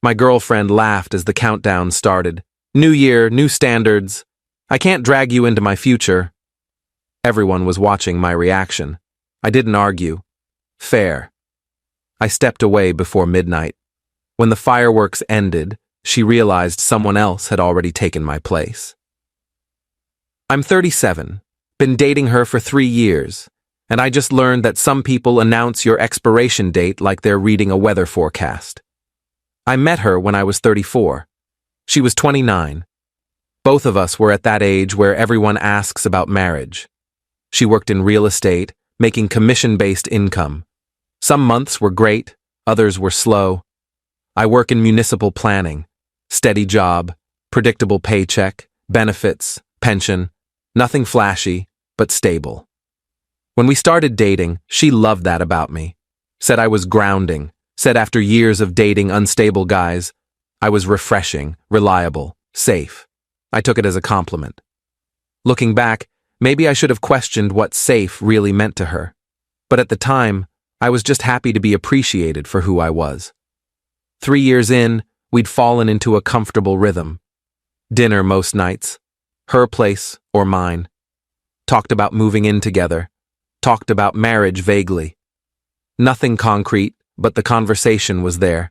My girlfriend laughed as the countdown started. New year, new standards. I can't drag you into my future. Everyone was watching my reaction. I didn't argue. Fair. I stepped away before midnight. When the fireworks ended, she realized someone else had already taken my place. I'm 37, been dating her for 3 years, and I just learned that some people announce your expiration date like they're reading a weather forecast. I met her when I was 34. She was 29. Both of us were at that age where everyone asks about marriage. She worked in real estate, making commission-based income. Some months were great, others were slow. I work in municipal planning. Steady job, predictable paycheck, benefits, pension. Nothing flashy, but stable. When we started dating, she loved that about me. Said I was grounding. Said after years of dating unstable guys, I was refreshing, reliable, safe. I took it as a compliment. Looking back, maybe I should have questioned what safe really meant to her. But at the time, I was just happy to be appreciated for who I was. 3 years in, we'd fallen into a comfortable rhythm. Dinner most nights. Her place or mine. Talked about moving in together. Talked about marriage vaguely. Nothing concrete, but the conversation was there.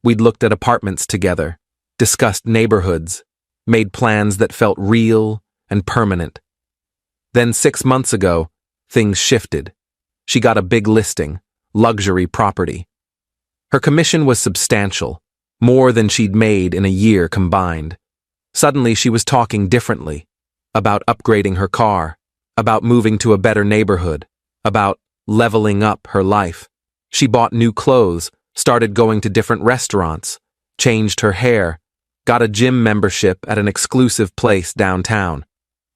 We'd looked at apartments together, discussed neighborhoods, made plans that felt real and permanent. Then 6 months ago, things shifted. She got a big listing, luxury property. Her commission was substantial, more than she'd made in a year combined. Suddenly she was talking differently, about upgrading her car, about moving to a better neighborhood, about leveling up her life. She bought new clothes, started going to different restaurants, changed her hair, got a gym membership at an exclusive place downtown.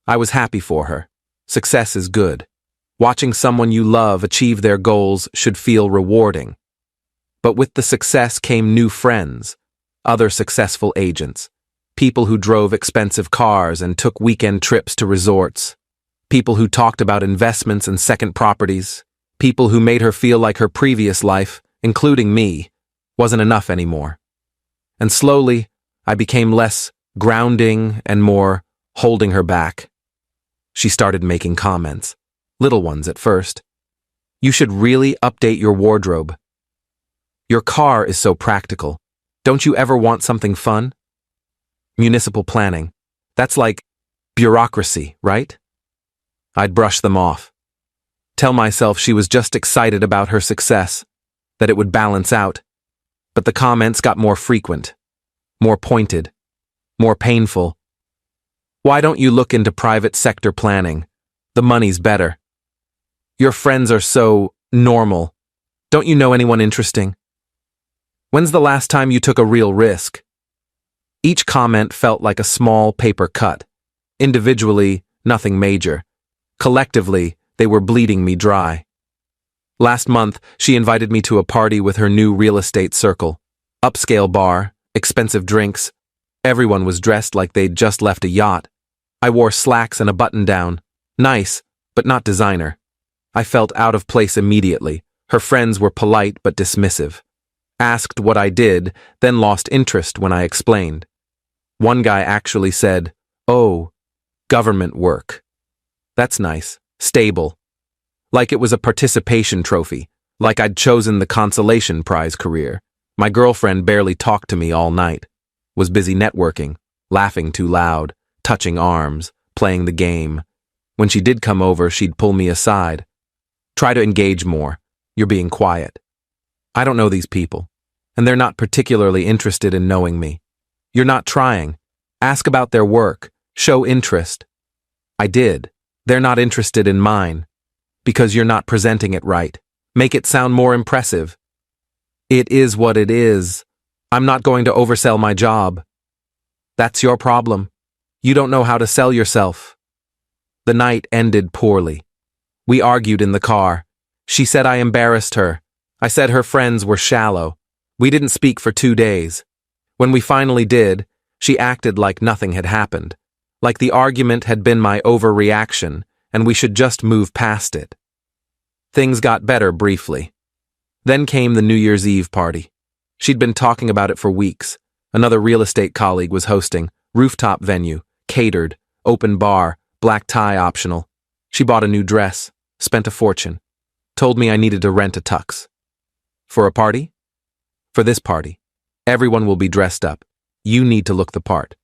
I was happy for her. Success is good. Watching someone you love achieve their goals should feel rewarding. But with the success came new friends, other successful agents, people who drove expensive cars and took weekend trips to resorts, people who talked about investments and second properties, people who made her feel like her previous life, including me, wasn't enough anymore. And slowly, I became less grounding and more holding her back. She started making comments, little ones at first. You should really update your wardrobe. Your car is so practical. Don't you ever want something fun? Municipal planning. That's like bureaucracy, right? I'd brush them off. Tell myself she was just excited about her success, that it would balance out. But the comments got more frequent, more pointed, more painful. Why don't you look into private sector planning? The money's better. Your friends are so normal. Don't you know anyone interesting? When's the last time you took a real risk? Each comment felt like a small paper cut. Individually, nothing major. Collectively, they were bleeding me dry. Last month, she invited me to a party with her new real estate circle. Upscale bar, expensive drinks. Everyone was dressed like they'd just left a yacht. I wore slacks and a button-down. Nice, but not designer. I felt out of place immediately. Her friends were polite but dismissive. Asked what I did, then lost interest when I explained. One guy actually said, "Oh, government work. That's nice, stable." Like it was a participation trophy, like I'd chosen the consolation prize career. My girlfriend barely talked to me all night. Was busy networking, laughing too loud, touching arms, playing the game. When she did come over, she'd pull me aside. Try to engage more. You're being quiet. I don't know these people, and they're not particularly interested in knowing me. You're not trying. Ask about their work. Show interest. I did. They're not interested in mine. Because you're not presenting it right. Make it sound more impressive. It is what it is. I'm not going to oversell my job. That's your problem. You don't know how to sell yourself. The night ended poorly. We argued in the car. She said I embarrassed her. I said her friends were shallow. We didn't speak for 2 days. When we finally did, she acted like nothing had happened, like the argument had been my overreaction and we should just move past it. Things got better briefly. Then came the New Year's Eve party. She'd been talking about it for weeks. Another real estate colleague was hosting, rooftop venue, catered, open bar, black tie optional. She bought a new dress, spent a fortune, told me I needed to rent a tux. For a party? For this party. Everyone will be dressed up. You need to look the part.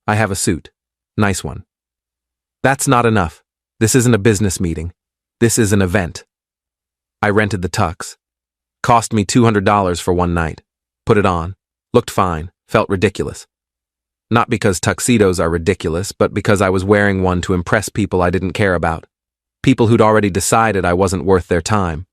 I have a suit. Nice one. That's not enough. This isn't a business meeting. This is an event. I rented the tux. Cost me $200 for one night. Put it on. Looked fine. Felt ridiculous. Not because tuxedos are ridiculous, but because I was wearing one to impress people I didn't care about. People who'd already decided I wasn't worth their time.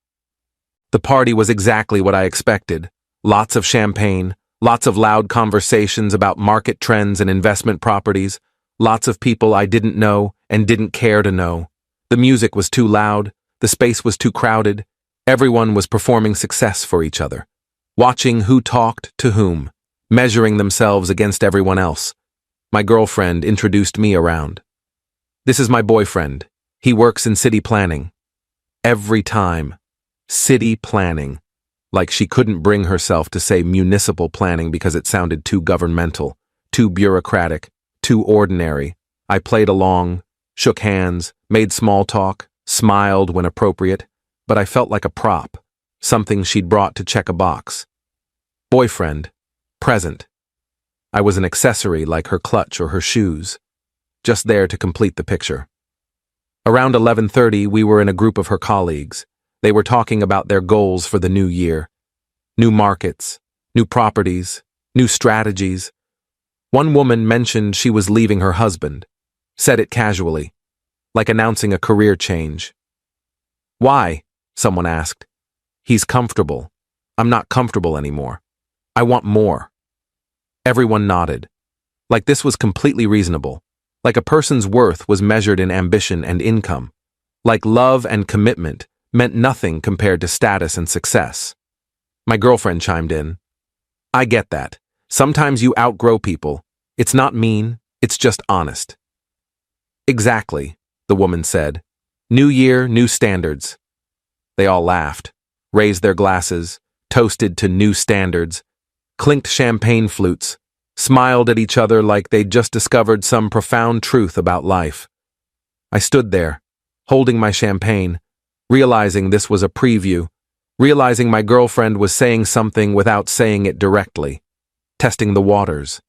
The party was exactly what I expected. Lots of champagne, lots of loud conversations about market trends and investment properties, lots of people I didn't know and didn't care to know. The music was too loud, the space was too crowded, everyone was performing success for each other, watching who talked to whom, measuring themselves against everyone else. My girlfriend introduced me around. This is my boyfriend. He works in city planning. Every time. City planning. Like she couldn't bring herself to say municipal planning because it sounded too governmental, too bureaucratic, too ordinary. I played along, shook hands, made small talk, smiled when appropriate, but I felt like a prop, something she'd brought to check a box. Boyfriend. Present. I was an accessory like her clutch or her shoes, just there to complete the picture. Around 11:30, we were in a group of her colleagues. They were talking about their goals for the new year. New markets, new properties, new strategies. One woman mentioned she was leaving her husband, said it casually, like announcing a career change. Why? Someone asked. He's comfortable. I'm not comfortable anymore. I want more. Everyone nodded, like this was completely reasonable, like a person's worth was measured in ambition and income, like love and commitment meant nothing compared to status and success. My girlfriend chimed in. I get that. Sometimes you outgrow people. It's not mean, it's just honest. Exactly, the woman said. New year, new standards. They all laughed, raised their glasses, toasted to new standards, clinked champagne flutes, smiled at each other like they'd just discovered some profound truth about life. I stood there, holding my champagne, realizing this was a preview, realizing my girlfriend was saying something without saying it directly, testing the waters,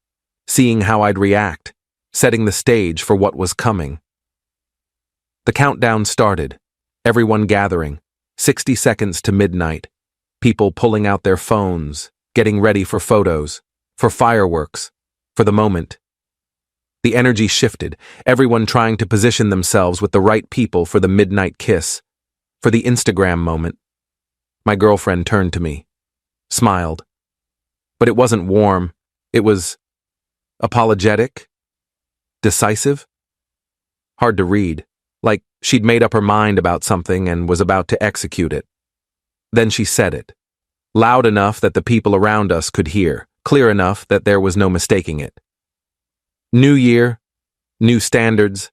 seeing how I'd react, setting the stage for what was coming. The countdown started, everyone gathering, 60 seconds to midnight, people pulling out their phones, getting ready for photos, for fireworks, for the moment. The energy shifted, everyone trying to position themselves with the right people for the midnight kiss, for the Instagram moment. My girlfriend turned to me, smiled. But it wasn't warm, it was apologetic, decisive, hard to read, like she'd made up her mind about something and was about to execute it. Then she said it, loud enough that the people around us could hear, clear enough that there was no mistaking it. New year, new standards.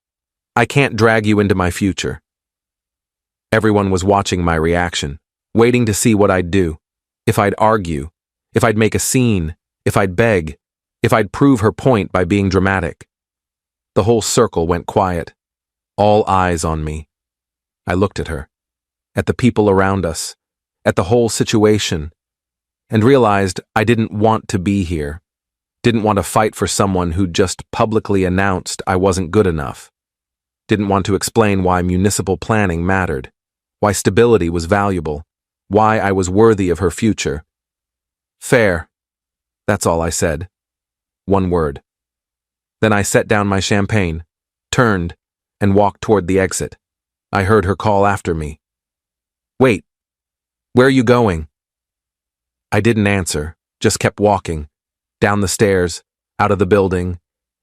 I can't drag you into my future. Everyone was watching my reaction, waiting to see what I'd do, if I'd argue, if I'd make a scene, if I'd beg, if I'd prove her point by being dramatic. The whole circle went quiet, all eyes on me. I looked at her, at the people around us, at the whole situation, and realized I didn't want to be here, didn't want to fight for someone who just publicly announced I wasn't good enough, didn't want to explain why municipal planning mattered, why stability was valuable, why I was worthy of her future. Fair. That's all I said. One word. Then I set down my champagne, turned, and walked toward the exit. I heard her call after me. Wait. Where are you going? I didn't answer, just kept walking, down the stairs, out of the building,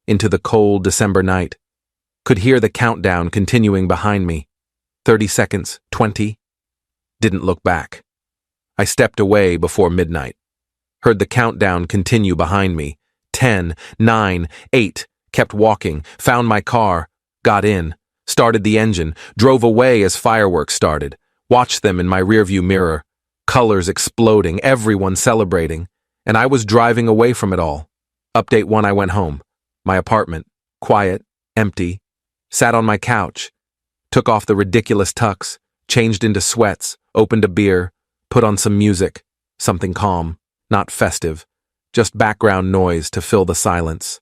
into the cold December night. Could hear the countdown continuing behind me. 30 seconds, 20. Didn't look back. I stepped away before midnight. Heard the countdown continue behind me. 10, 9, 8. Kept walking, found my car, got in, started the engine, drove away as fireworks started, watched them in my rearview mirror, colors exploding, everyone celebrating, And I was driving away from it all. Update 1, I went home. My apartment, quiet, empty, sat on my couch, took off the ridiculous tux, changed into sweats, opened a beer, put on some music, something calm, not festive, just background noise to fill the silence.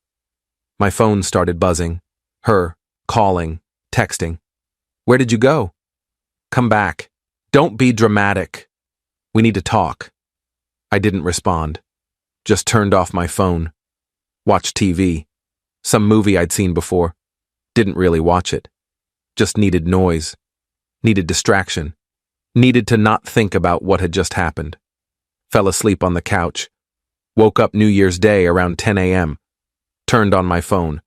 My phone started buzzing. Her, calling, texting. Where did you go? Come back. Don't be dramatic. We need to talk. I didn't respond. Just turned off my phone. Watched TV. Some movie I'd seen before. Didn't really watch it. Just needed noise. Needed distraction. Needed to not think about what had just happened. Fell asleep on the couch. Woke up New Year's Day around 10 a.m. Turned on my phone.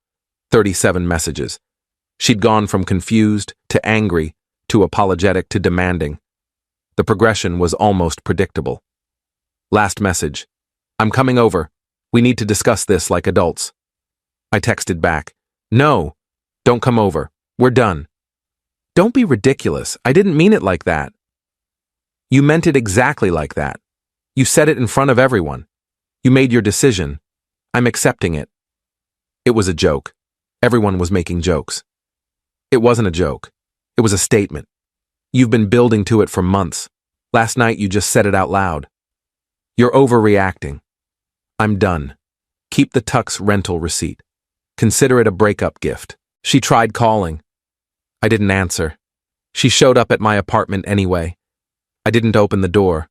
37 messages. She'd gone from confused to angry to apologetic to demanding. The progression was almost predictable. Last message. I'm coming over. We need to discuss this like adults. I texted back. No, don't come over. We're done. Don't be ridiculous. I didn't mean it like that. You meant it exactly like that. You said it in front of everyone. You made your decision. I'm accepting it. It was a joke. Everyone was making jokes. It wasn't a joke. It was a statement. You've been building to it for months. Last night you just said it out loud. You're overreacting. I'm done. Keep the tux rental receipt. Consider it a breakup gift. She tried calling. I didn't answer. She showed up at my apartment anyway. I didn't open the door.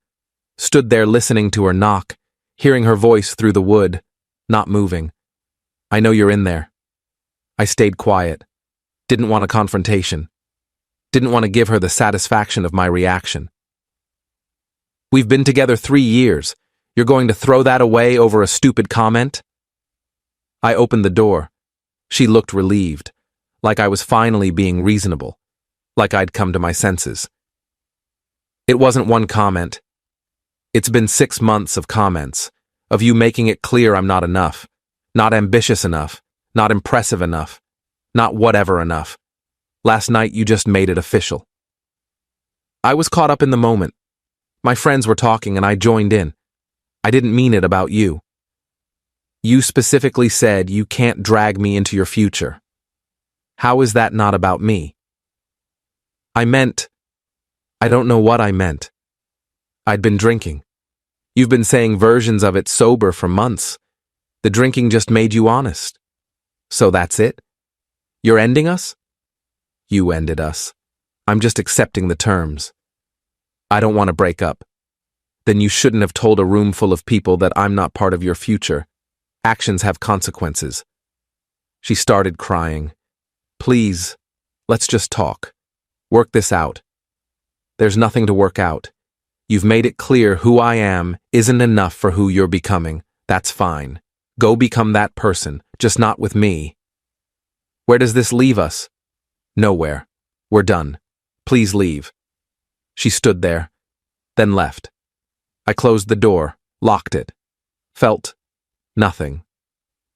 Stood there listening to her knock, hearing her voice through the wood, not moving. I know you're in there. I stayed quiet. Didn't want a confrontation. Didn't want to give her the satisfaction of my reaction. We've been together 3 years. You're going to throw that away over a stupid comment? I opened the door. She looked relieved, like I was finally being reasonable, like I'd come to my senses. It wasn't one comment. It's been 6 months of comments, of you making it clear I'm not enough, not ambitious enough, not impressive enough, not whatever enough. Last night you just made it official. I was caught up in the moment. My friends were talking and I joined in. I didn't mean it about you. You specifically said you can't drag me into your future. How is that not about me? I don't know what I meant. I'd been drinking. You've been saying versions of it sober for months. The drinking just made you honest. So that's it? You're ending us? You ended us. I'm just accepting the terms. I don't want to break up. Then you shouldn't have told a room full of people that I'm not part of your future. Actions have consequences. She started crying. Please, let's just talk. Work this out. There's nothing to work out. You've made it clear who I am isn't enough for who you're becoming. That's fine. Go become that person, just not with me. Where does this leave us? Nowhere. We're done. Please leave. She stood there, then left. I closed the door, locked it. Felt nothing.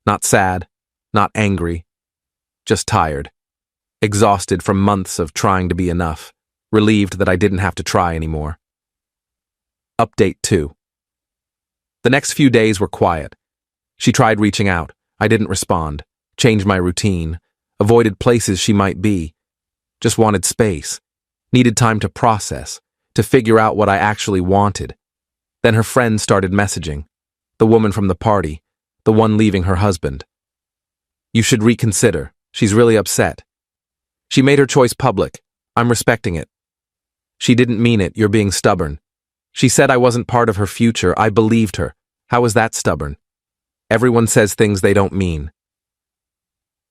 Not sad, not angry. Just tired. Exhausted from months of trying to be enough. Relieved that I didn't have to try anymore. Update 2. The next few days were quiet. She tried reaching out. I didn't respond. Changed my routine. Avoided places she might be. Just wanted space. Needed time to process, to figure out what I actually wanted. Then her friends started messaging. The woman from the party, the one leaving her husband. You should reconsider. She's really upset. She made her choice public. I'm respecting it. She didn't mean it. You're being stubborn. She said I wasn't part of her future. I believed her. How is that stubborn? Everyone says things they don't mean.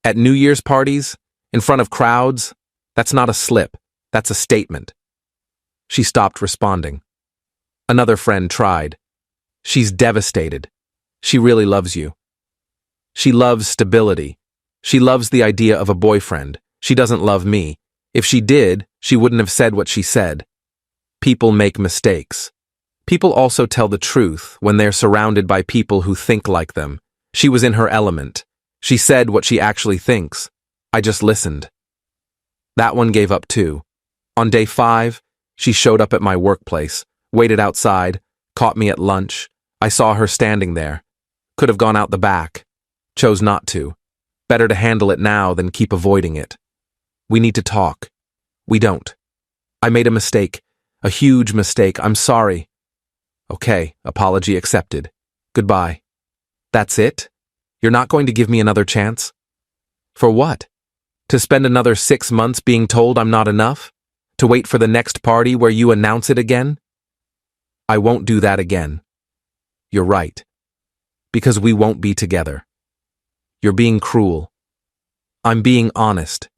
At New Year's parties, in front of crowds, that's not a slip. That's a statement. She stopped responding. Another friend tried. She's devastated. She really loves you. She loves stability. She loves the idea of a boyfriend. She doesn't love me. If she did, she wouldn't have said what she said. People make mistakes. People also tell the truth when they're surrounded by people who think like them. She was in her element. She said what she actually thinks. I just listened. That one gave up too. On day 5, she showed up at my workplace, waited outside, caught me at lunch. I saw her standing there. Could have gone out the back. Chose not to. Better to handle it now than keep avoiding it. We need to talk. We don't. I made a mistake. A huge mistake. I'm sorry. Okay, apology accepted. Goodbye. That's it? You're not going to give me another chance? For what? To spend another 6 months being told I'm not enough? To wait for the next party where you announce it again? I won't do that again. You're right. Because we won't be together. You're being cruel. I'm being honest.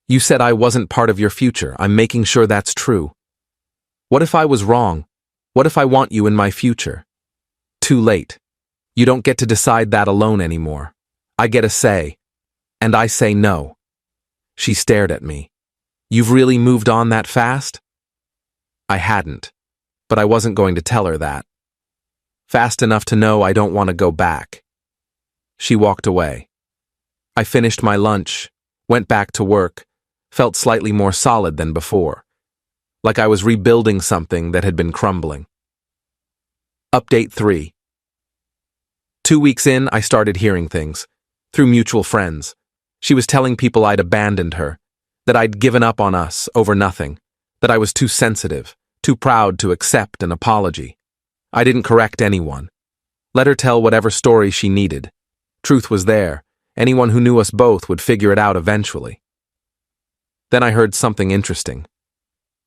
You said I wasn't part of your future. I'm making sure that's true. What if I was wrong? What if I want you in my future? Too late. You don't get to decide that alone anymore. I get a say. And I say no. She stared at me. You've really moved on that fast? I hadn't. But I wasn't going to tell her that. Fast enough to know I don't want to go back. She walked away. I finished my lunch, went back to work, felt slightly more solid than before. Like I was rebuilding something that had been crumbling. Update 3. 2 weeks in, I started hearing things. Through mutual friends. She was telling people I'd abandoned her, that I'd given up on us over nothing, that I was too sensitive, too proud to accept an apology. I didn't correct anyone. Let her tell whatever story she needed. Truth was there. Anyone who knew us both would figure it out eventually. Then I heard something interesting.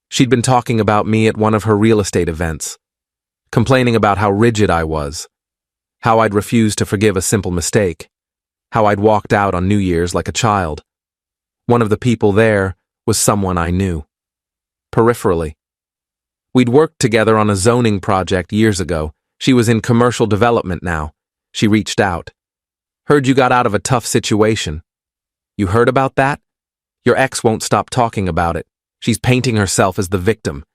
She'd been talking about me at one of her real estate events, complaining about how rigid I was, how I'd refused to forgive a simple mistake, how I'd walked out on New Year's like a child. One of the people there was someone I knew. Peripherally. We'd worked together on a zoning project years ago. She was in commercial development now. She reached out. Heard you got out of a tough situation. You heard about that? Your ex won't stop talking about it. She's painting herself as the victim.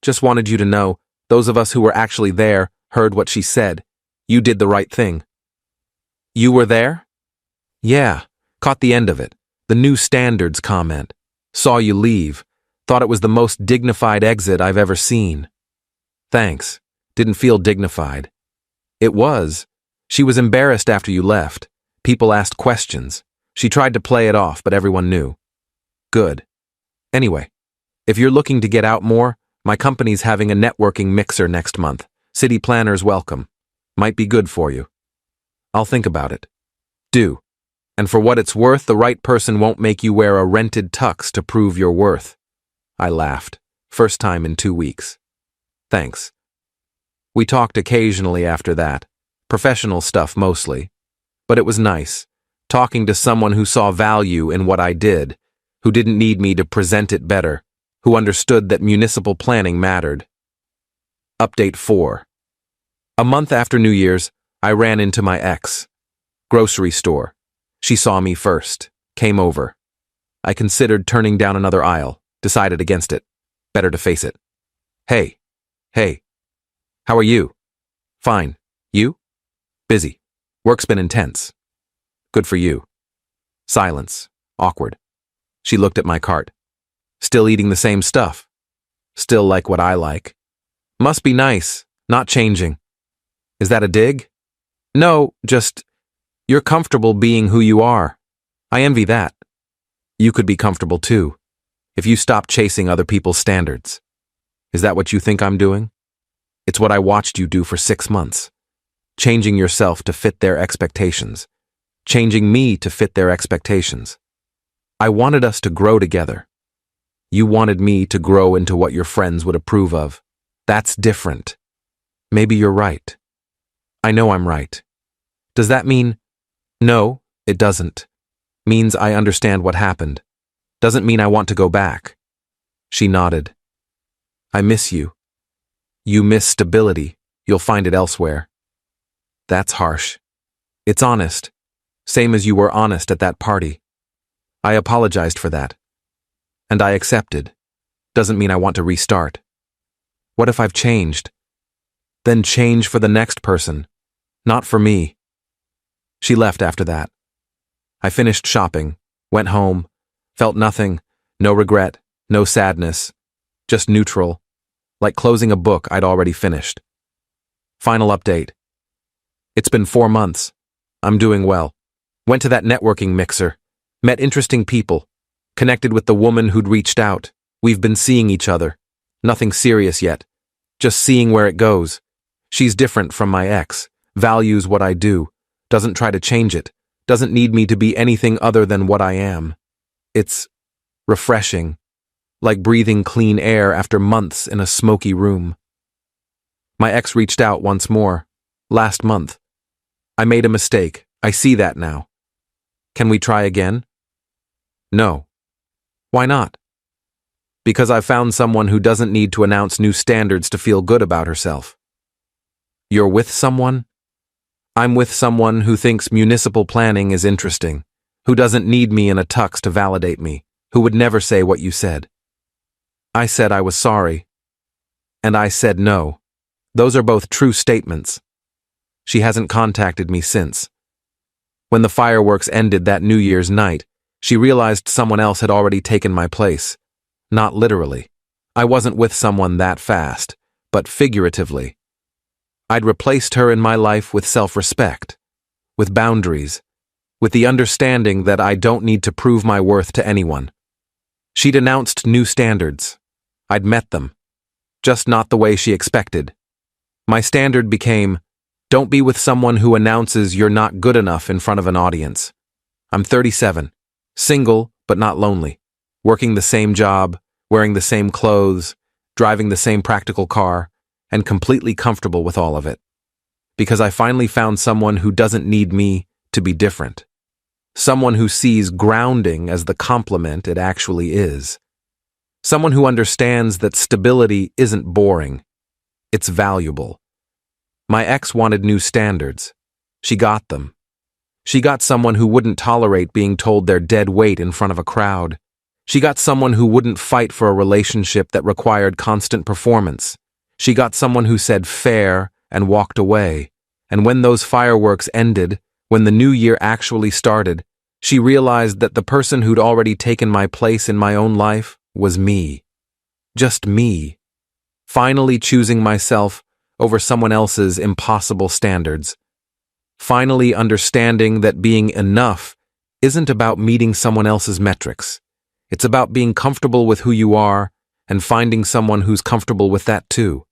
Just wanted you to know, those of us who were actually there heard what she said. You did the right thing. You were there? Yeah, caught the end of it. The new standards comment. Saw you leave. Thought it was the most dignified exit I've ever seen. Thanks. Didn't feel dignified. It was. She was embarrassed after you left. People asked questions. She tried to play it off, but everyone knew. Good. Anyway, if you're looking to get out more, my company's having a networking mixer next month. City planners welcome. Might be good for you. I'll think about it. Do. And for what it's worth, the right person won't make you wear a rented tux to prove your worth. I laughed. First time in 2 weeks. Thanks. We talked occasionally after that. Professional stuff mostly. But it was nice. Talking to someone who saw value in what I did, who didn't need me to present it better, who understood that municipal planning mattered. Update 4. A month after New Year's, I ran into my ex. Grocery store. She saw me first. Came over. I considered turning down another aisle. Decided against it. Better to face it. Hey. Hey. How are you? Fine. You? Busy. Work's been intense. Good for you. Silence. Awkward. She looked at my cart. Still eating the same stuff. Still like what I like. Must be nice. Not changing. Is that a dig? No, just, you're comfortable being who you are. I envy that. You could be comfortable too, if you stop chasing other people's standards. Is that what you think I'm doing? It's what I watched you do for 6 months. Changing yourself to fit their expectations. Changing me to fit their expectations. I wanted us to grow together. You wanted me to grow into what your friends would approve of. That's different. Maybe you're right. I know I'm right. Does that mean? No, it doesn't. Means I understand what happened. Doesn't mean I want to go back. She nodded. I miss you. You miss stability. You'll find it elsewhere. That's harsh. It's honest. Same as you were honest at that party. I apologized for that. And I accepted. Doesn't mean I want to restart. What if I've changed? Then change for the next person. Not for me. She left after that. I finished shopping, went home, felt nothing, no regret, no sadness, just neutral, like closing a book I'd already finished. Final update. It's been 4 months. I'm doing well. Went to that networking mixer. Met interesting people. Connected with the woman who'd reached out. We've been seeing each other. Nothing serious yet. Just seeing where it goes. She's different from my ex. Values what I do. Doesn't try to change it. Doesn't need me to be anything other than what I am. It's refreshing. Like breathing clean air after months in a smoky room. My ex reached out once more. Last month. I made a mistake. I see that now. Can we try again? No. Why not? Because I've found someone who doesn't need to announce new standards to feel good about herself. You're with someone? I'm with someone who thinks municipal planning is interesting, who doesn't need me in a tux to validate me, who would never say what you said. I said I was sorry. And I said no. Those are both true statements. She hasn't contacted me since. When the fireworks ended that New Year's night, she realized someone else had already taken my place. Not literally. I wasn't with someone that fast, but figuratively. I'd replaced her in my life with self-respect, with boundaries, with the understanding that I don't need to prove my worth to anyone. She'd announced new standards. I'd met them. Just not the way she expected. My standard became, don't be with someone who announces you're not good enough in front of an audience. I'm 37, single but not lonely, working the same job, wearing the same clothes, driving the same practical car, and completely comfortable with all of it. Because I finally found someone who doesn't need me to be different. Someone who sees grounding as the compliment it actually is. Someone who understands that stability isn't boring. It's valuable. My ex wanted new standards. She got them. She got someone who wouldn't tolerate being told they're dead weight in front of a crowd. She got someone who wouldn't fight for a relationship that required constant performance. She got someone who said fair and walked away. And when those fireworks ended, when the new year actually started, she realized that the person who'd already taken my place in my own life was me. Just me. Finally choosing myself over someone else's impossible standards. Finally understanding that being enough isn't about meeting someone else's metrics. It's about being comfortable with who you are and finding someone who's comfortable with that too.